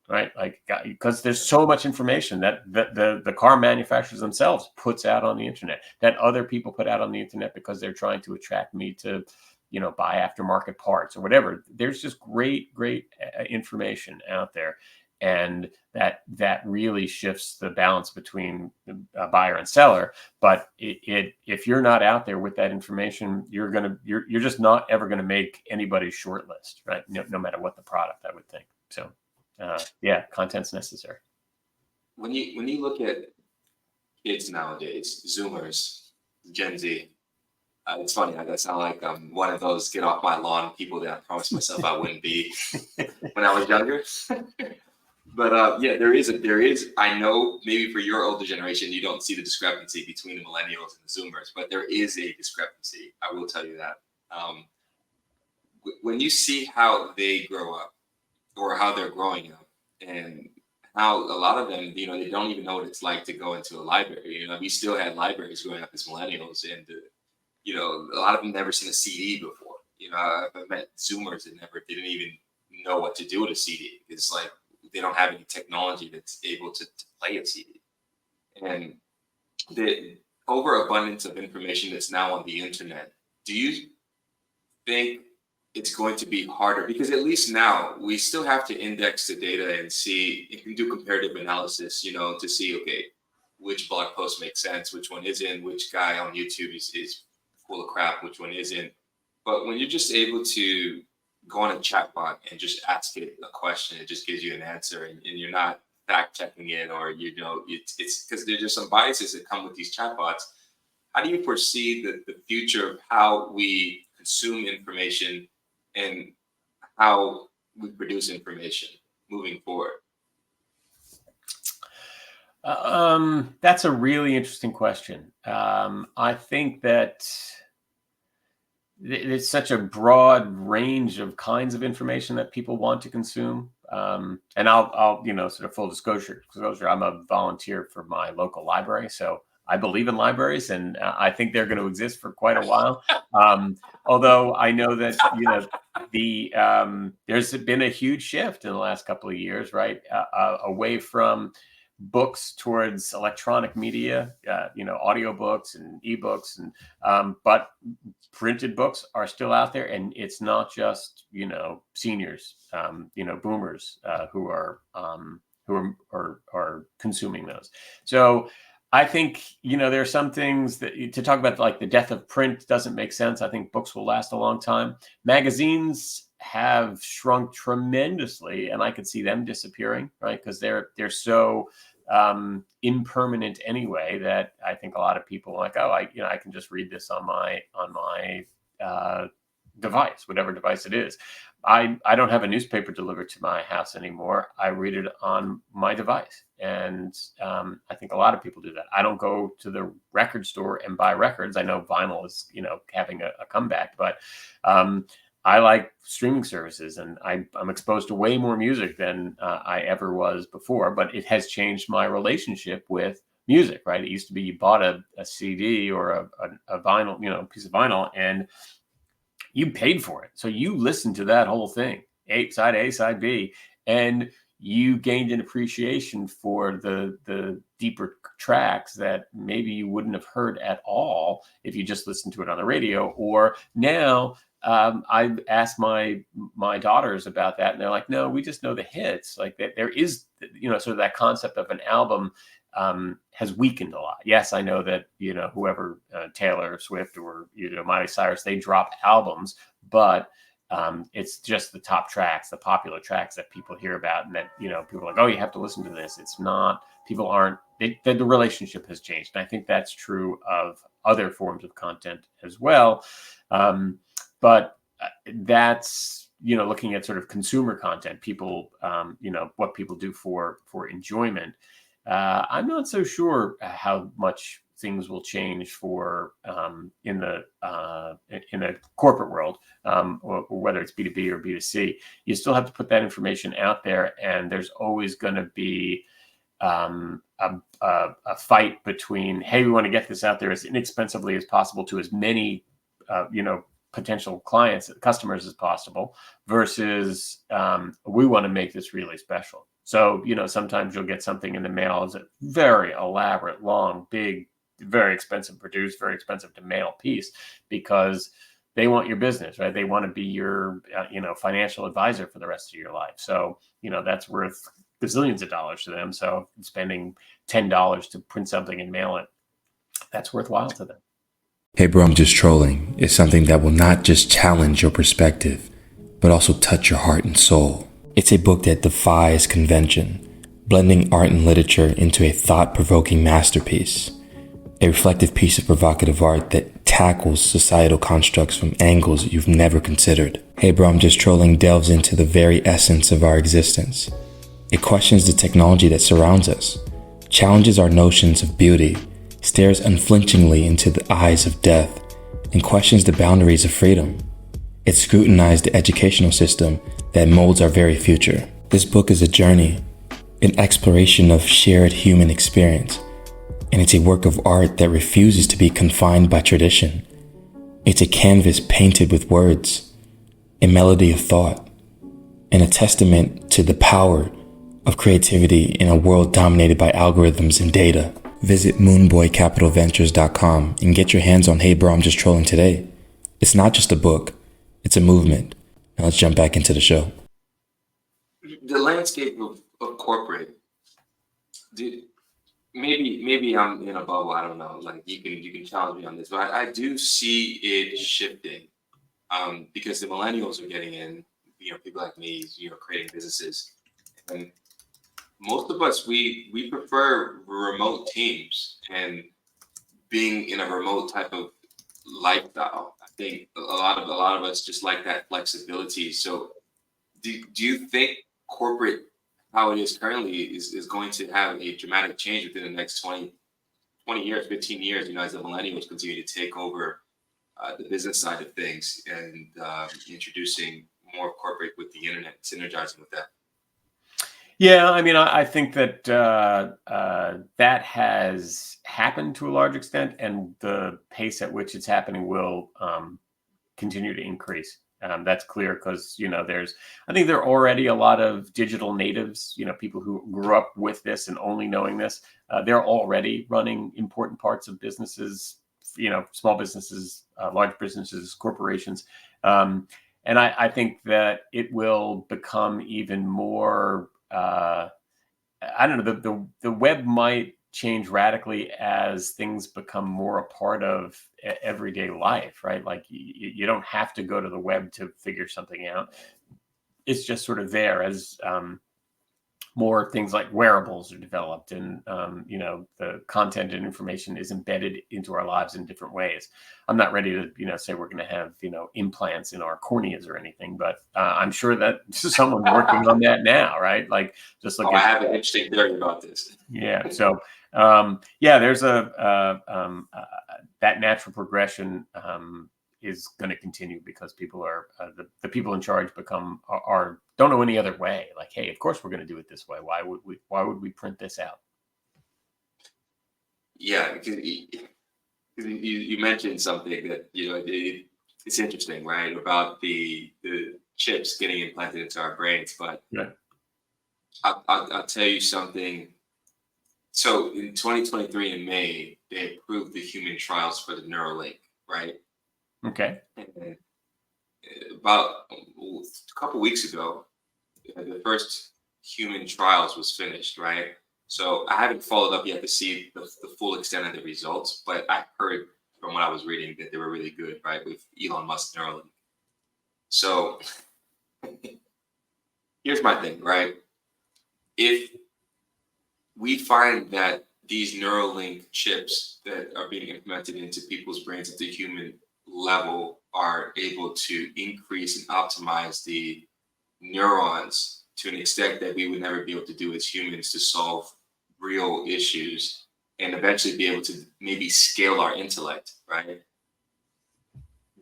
right? Like, because there's so much information that the car manufacturers themselves puts out on the internet, that other people put out on the internet because they're trying to attract me to, buy aftermarket parts or whatever. There's just great information out there, and that really shifts the balance between a buyer and seller. But if you're not out there with that information, you're just not ever gonna make anybody's short list, right? No matter what the product, I would think. So yeah, content's necessary. When you look at kids nowadays, Zoomers, Gen Z, it's funny. I sound like I'm one of those get off my lawn people that I promised myself I wouldn't be when I was younger. But yeah, there is. I know maybe for your older generation, you don't see the discrepancy between the millennials and the Zoomers, but there is a discrepancy. I will tell you that. When you see how they grow up or how they're growing up, and how a lot of them, they don't even know what it's like to go into a library. We still had libraries growing up as millennials, and a lot of them never seen a CD before. I've met Zoomers that didn't even know what to do with a CD. It's like they don't have any technology that's able to play a CD. And the overabundance of information that's now on the internet, do you think it's going to be harder? Because at least now we still have to index the data and see, you can do comparative analysis, to see, okay, which blog post makes sense, which one isn't, which guy on YouTube is full of crap, which one isn't. But when you're just able to go on a chatbot and just ask it a question, it just gives you an answer, and you're not fact checking it, or it's because there's just some biases that come with these chatbots. How do you foresee the future of how we consume information and how we produce information moving forward? That's a really interesting question. I think that it's such a broad range of kinds of information that people want to consume. And I'll sort of full disclosure, I'm a volunteer for my local library. So I believe in libraries, and I think they're going to exist for quite a while. Although I know that, there's been a huge shift in the last couple of years, right? Away from books towards electronic media, audiobooks and ebooks, and but printed books are still out there, and it's not just seniors, boomers who are consuming those. So I think there are some things that to talk about, like the death of print doesn't make sense. I think books will last a long time. Magazines have shrunk tremendously, and I could see them disappearing, right? Because they're so impermanent anyway, that I think a lot of people are like, oh, I can just read this on my device, whatever device it is. I don't have a newspaper delivered to my house anymore. I read it on my device, and I think a lot of people do that. I don't go to the record store and buy records. I know vinyl is having a comeback, but I like streaming services, and I'm exposed to way more music than I ever was before, but it has changed my relationship with music, right? It used to be you bought a CD or a vinyl, piece of vinyl, and you paid for it. So you listened to that whole thing, side A, side B, and you gained an appreciation for the deeper tracks that maybe you wouldn't have heard at all if you just listened to it on the radio. Or now, I've asked my daughters about that, and they're like, no, we just know the hits. Like there is, sort of that concept of an album has weakened a lot. Yes, I know that, whoever, Taylor Swift or, Miley Cyrus, they drop albums, but it's just the top tracks, the popular tracks that people hear about, and that, people are like, oh, you have to listen to this. It's not, people aren't, the relationship has changed. And I think that's true of other forms of content as well. But that's, looking at sort of consumer content, people, what people do for enjoyment. I'm not so sure how much things will change for in a corporate world, or whether it's B2B or B2C. You still have to put that information out there, and there's always going to be a fight between, hey, we want to get this out there as inexpensively as possible to as many potential clients, customers as possible, versus we want to make this really special. So, sometimes you'll get something in the mail as a very elaborate, long, big, very expensive produced, very expensive to mail piece, because they want your business, right? They want to be your, financial advisor for the rest of your life. So, that's worth gazillions of dollars to them. So spending $10 to print something and mail it, that's worthwhile to them. Hey bro, I'm just trolling is something that will not just challenge your perspective, but also touch your heart and soul. It's a book that defies convention, blending art and literature into a thought-provoking masterpiece. A reflective piece of provocative art that tackles societal constructs from angles you've never considered. Hey bro, I'm just trolling delves into the very essence of our existence. It questions the technology that surrounds us, challenges our notions of beauty, stares unflinchingly into the eyes of death, and questions the boundaries of freedom. It scrutinized the educational system that molds our very future. This book is a journey, an exploration of shared human experience, and it's a work of art that refuses to be confined by tradition. It's a canvas painted with words, a melody of thought, and a testament to the power of creativity in a world dominated by algorithms and data. Visit moonboycapitalventures.com and get your hands on Hey Bro, I'm Just Trolling today. It's not just a book, it's a movement. Now let's jump back into the show. The landscape of corporate, maybe I'm in a bubble. I don't know. Like you can challenge me on this, but I do see it shifting because the millennials are getting in. People like me, creating businesses, and most of us we prefer remote teams and being in a remote type of lifestyle. I think a lot of us just like that flexibility. So do you think corporate, how it is currently, is going to have a dramatic change within the next 20 years, 15 years, as the millennials continue to take over the business side of things and introducing more corporate with the internet, synergizing with that? Yeah, I mean, I think that that has happened to a large extent, and the pace at which it's happening will continue to increase. That's clear because I think there are already a lot of digital natives, people who grew up with this and only knowing this. They're already running important parts of businesses, small businesses, large businesses, corporations. And I think that it will become even more. I don't know. The web might change radically as things become more a part of everyday life, right? Like you don't have to go to the web to figure something out. It's just sort of there as more things like wearables are developed, and the content and information is embedded into our lives in different ways. I'm not ready to say we're going to have implants in our corneas or anything, but I'm sure that someone's working on that now, right? Like just look I have an interesting theory about this. Yeah. So there's that natural progression is going to continue because people are the people in charge don't know any other way. Like, hey, of course we're going to do it this way. Why would we print this out? Yeah, because you mentioned something that it's interesting, right? About the chips getting implanted into our brains, but yeah. I'll tell you something. So in 2023 in May, they approved the human trials for the Neuralink, right? Okay. And about a couple weeks ago, the first human trials was finished, right? So I haven't followed up yet to see the full extent of the results, but I heard from what I was reading that they were really good, right, with Elon Musk's Neuralink. So here's my thing, right? If we find that these Neuralink chips that are being implemented into people's brains at the human level are able to increase and optimize the neurons to an extent that we would never be able to do as humans to solve real issues and eventually be able to maybe scale our intellect, right?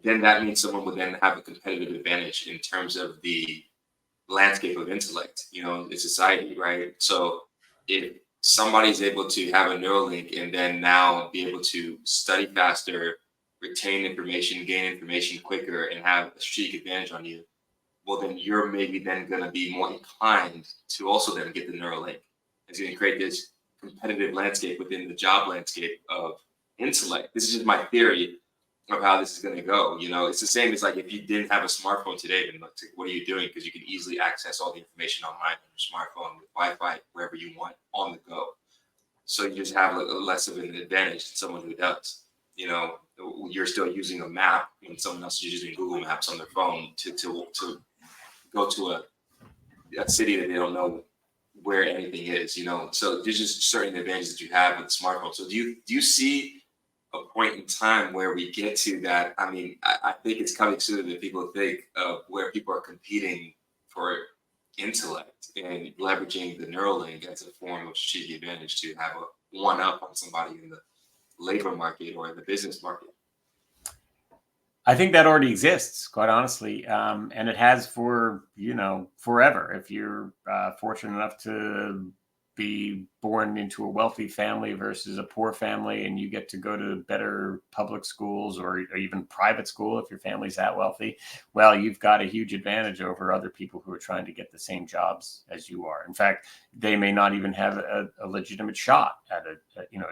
Then that means someone would then have a competitive advantage in terms of the landscape of intellect, in society, right? So if somebody's able to have a Neuralink and then now be able to study faster, retain information, gain information quicker, and have a strategic advantage on you, well, then you're maybe then going to be more inclined to also then get the Neuralink. It's going to create this competitive landscape within the job landscape of intellect. This is just my theory of how this is going to go. It's the same as like if you didn't have a smartphone today, then like, what are you doing? Because you can easily access all the information online on your smartphone with Wi-Fi wherever you want on the go. So you just have less of an advantage than someone who does. You're still using a map when someone else is using Google Maps on their phone to go to a city that they don't know where anything is. So there's just certain advantages that you have with the smartphone. So do you see a point in time where we get to that? I mean, I think it's coming sooner than people think, of where people are competing for intellect and leveraging the Neuralink as a form of strategic advantage to have a one up on somebody in the labor market or in the business market. I think that already exists, quite honestly, and it has for forever. If you're fortunate enough to be born into a wealthy family versus a poor family, and you get to go to better public schools or even private school if your family's that wealthy, well, you've got a huge advantage over other people who are trying to get the same jobs as you are. In fact, they may not even have a legitimate shot at a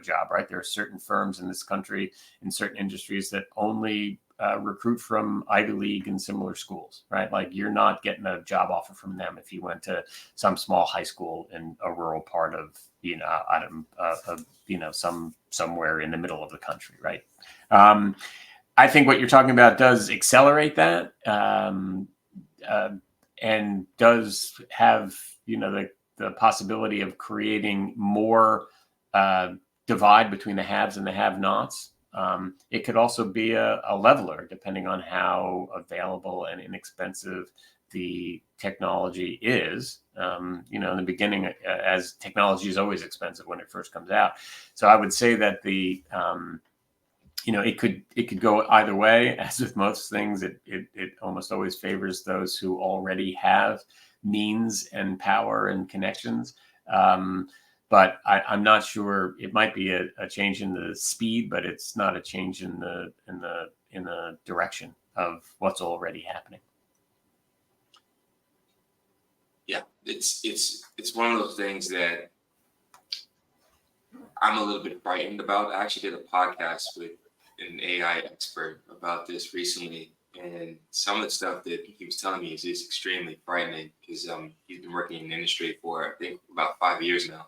job, right? There are certain firms in this country in certain industries that only recruit from Ivy League and similar schools, right? Like you're not getting a job offer from them if you went to some small high school in a rural part of, somewhere in the middle of the country, right? I think what you're talking about does accelerate that, and does have, the possibility of creating more divide between the haves and the have-nots. It could also be a leveler, depending on how available and inexpensive the technology is. In the beginning, as technology is always expensive when it first comes out. So I would say that it could go either way. As with most things, it almost always favors those who already have means and power and connections. But I'm not sure. It might be a change in the speed, but it's not a change in the direction of what's already happening. Yeah, it's one of those things that I'm a little bit frightened about. I actually did a podcast with an AI expert about this recently, and some of the stuff that he was telling me is extremely frightening because he's been working in the industry for, I think, about 5 years now.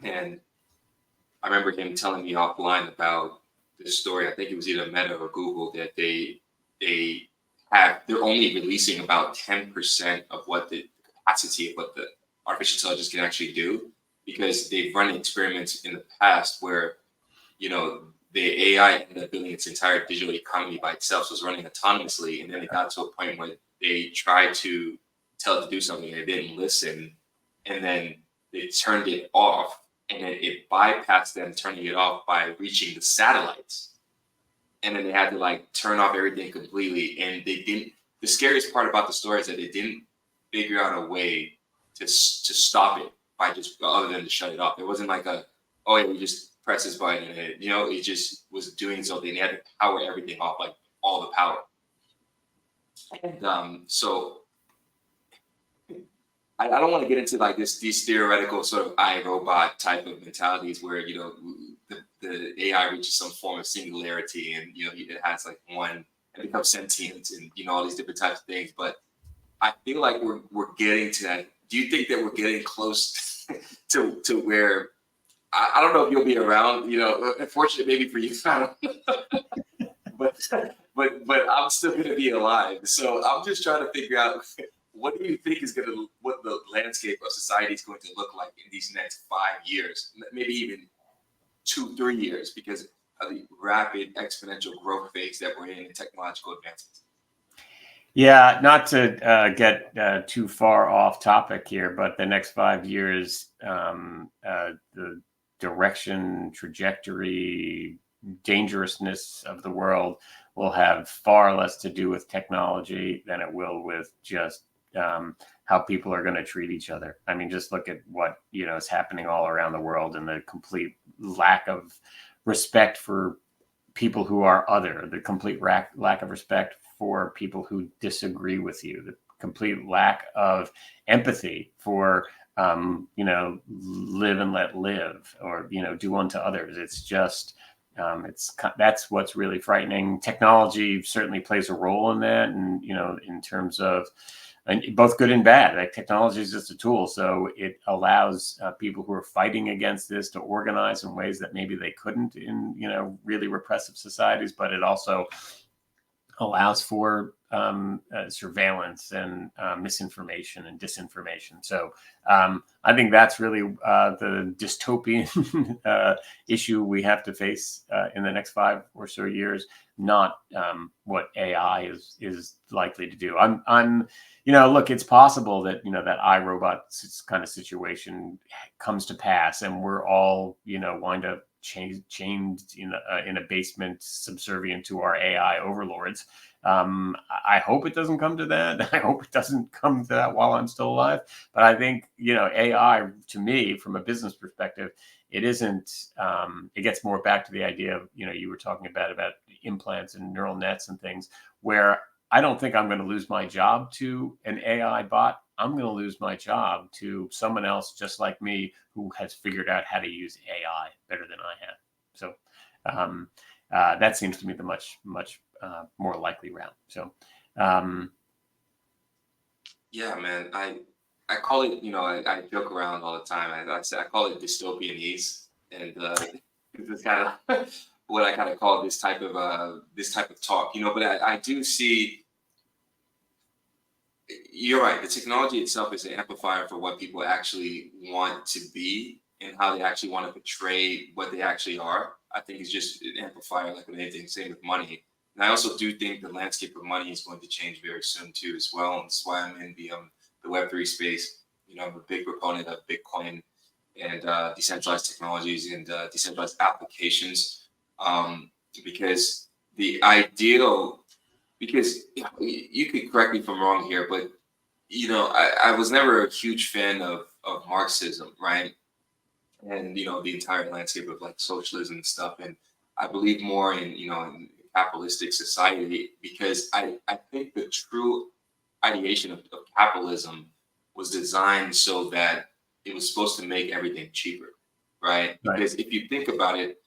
And I remember him telling me offline about this story. I think it was either Meta or Google that they're only releasing about 10% of what the capacity of what the artificial intelligence can actually do, because they've run experiments in the past where, the AI ended up building its entire digital economy by itself, so it was running autonomously, and then it got to a point where they tried to tell it to do something and it didn't listen, and then they turned it off. And then it bypassed them turning it off by reaching the satellites. And then they had to turn off everything completely. And they didn't. The scariest part about the story is that they didn't figure out a way to stop it by just other than to shut it off. There wasn't we just press this button and it just was doing something. They had to power everything off, like all the power. And so I don't want to get into these theoretical sort of iRobot type of mentalities where the AI reaches some form of singularity and it has one and becomes sentient and all these different types of things. But I feel like we're getting to that. Do you think that we're getting close to where I don't know if you'll be around? Unfortunately, maybe for you, I don't know. but I'm still going to be alive. So I'm just trying to figure out. What do you think what the landscape of society is going to look like in these next 5 years, maybe even 2-3 years, because of the rapid exponential growth phase that we're in technological advancements? Yeah, not to get too far off topic here, but the next 5 years, the direction, trajectory, dangerousness of the world will have far less to do with technology than it will with just how people are going to treat each other. I mean, just look at what is happening all around the world and the complete lack of respect for people who are other, the complete lack of respect for people who disagree with you, the complete lack of empathy for, live and let live, or, do unto others. It's just, that's what's really frightening. Technology certainly plays a role in that. And, in terms of, and both good and bad, like technology is just a tool. So it allows people who are fighting against this to organize in ways that maybe they couldn't in, really repressive societies, but it also allows for surveillance and misinformation and disinformation. So I think that's really the dystopian issue we have to face in the next 5 or so years, not what AI is likely to do. I'm look, it's possible that, that iRobot kind of situation comes to pass, and we're all, wind up chained in a basement, subservient to our AI overlords. I hope it doesn't come to that. I hope it doesn't come to that while I'm still alive. But I think, AI, to me, from a business perspective, it isn't, it gets more back to the idea of, you were talking about implants and neural nets and things, where I don't think I'm going to lose my job to an AI bot. I'm going to lose my job to someone else just like me who has figured out how to use AI better than I have. So that seems to me the much more likely route. So yeah, man, I call it, I joke around all the time. I call it dystopian ease, and this is kind of what I kind of call this type of talk, But I do see. You're right. The technology itself is an amplifier for what people actually want to be and how they actually want to portray what they actually are. I think it's just an amplifier, like with anything. Same with money. And I also do think the landscape of money is going to change very soon too, as well. And that's why I'm in the Web3 space. I'm a big proponent of Bitcoin and decentralized technologies and decentralized applications, because the ideal. Because you could correct me if I'm wrong here, but I was never a huge fan of Marxism, right? And the entire landscape of like socialism and stuff. And I believe more in in capitalistic society, because I think the true ideation of capitalism was designed so that it was supposed to make everything cheaper, right? Because if you think about it,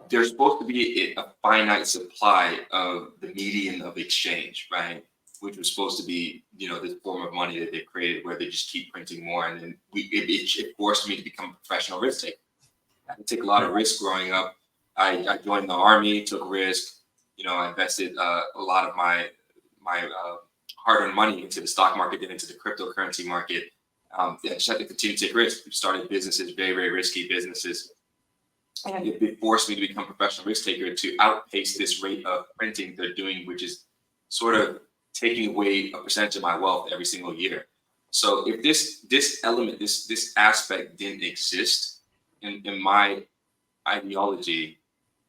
there's supposed to be a finite supply of the medium of exchange, right? Which was supposed to be, this form of money that they created, where they just keep printing more. And then it forced me to become a professional risk taker. I had to take a lot of risk growing up. I joined the army, took risk. I invested a lot of my hard-earned money into the stock market, then into the cryptocurrency market. I just had to continue to take risks. We started businesses, very, very risky businesses. And it forced me to become a professional risk taker to outpace this rate of printing they're doing, which is sort of taking away a percentage of my wealth every single year. So if this element, this aspect didn't exist in my ideology,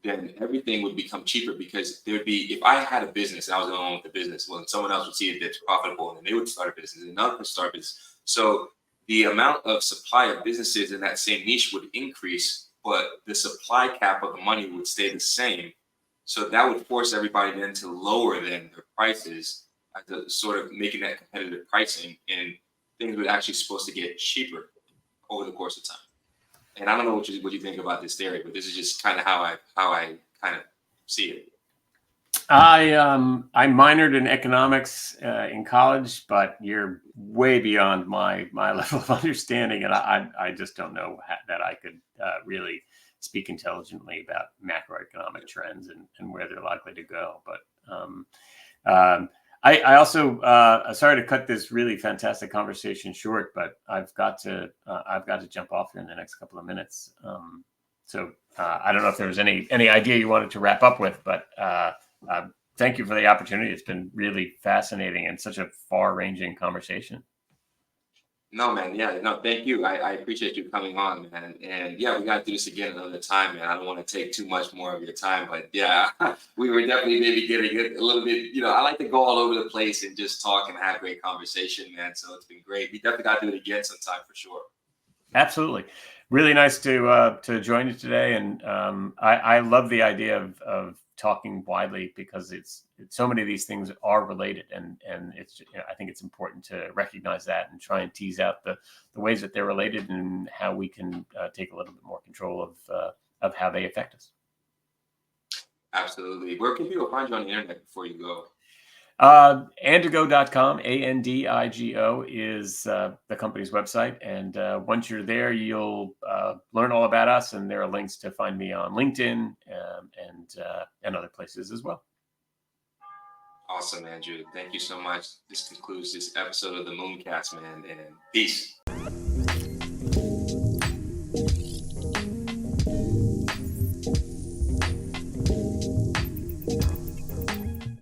then everything would become cheaper, because there'd be, if I had a business and I was alone with the business, well, someone else would see it that's profitable, and then they would start a business, and another would start a business. So the amount of supply of businesses in that same niche would increase, but the supply cap of the money would stay the same. So that would force everybody then to lower then their prices, to sort of making that competitive pricing, and things would actually supposed to get cheaper over the course of time. And I don't know what you think about this theory, but this is just kind of how I kind of see it. I minored in economics in college, but you're way beyond my level of understanding, and I just don't know that I could really speak intelligently about macroeconomic trends and where they're likely to go. But I also sorry to cut this really fantastic conversation short, but I've got to jump off here in the next couple of minutes. So I don't know if there was any idea you wanted to wrap up with, but thank you for the opportunity. It's been really fascinating and such a far-ranging conversation. No, man. Yeah, no, thank you. I appreciate you coming on, man. And yeah, we got to do this again another time, man. I don't want to take too much more of your time, but yeah, we were definitely maybe getting a little bit, I like to go all over the place and just talk and have great conversation, man. So it's been great. We definitely got to do it again sometime for sure. Absolutely. Really nice to join you today, and I love the idea of talking widely because it's so many of these things are related, and it's I think it's important to recognize that and try and tease out the ways that they're related and how we can take a little bit more control of how they affect us. Absolutely. Where can people find you on the internet before you go? Andigo.com, Andigo is the company's website. And once you're there, you'll learn all about us. And there are links to find me on LinkedIn and other places as well. Awesome, Andrew. Thank you so much. This concludes this episode of the Mooncast, man, and peace.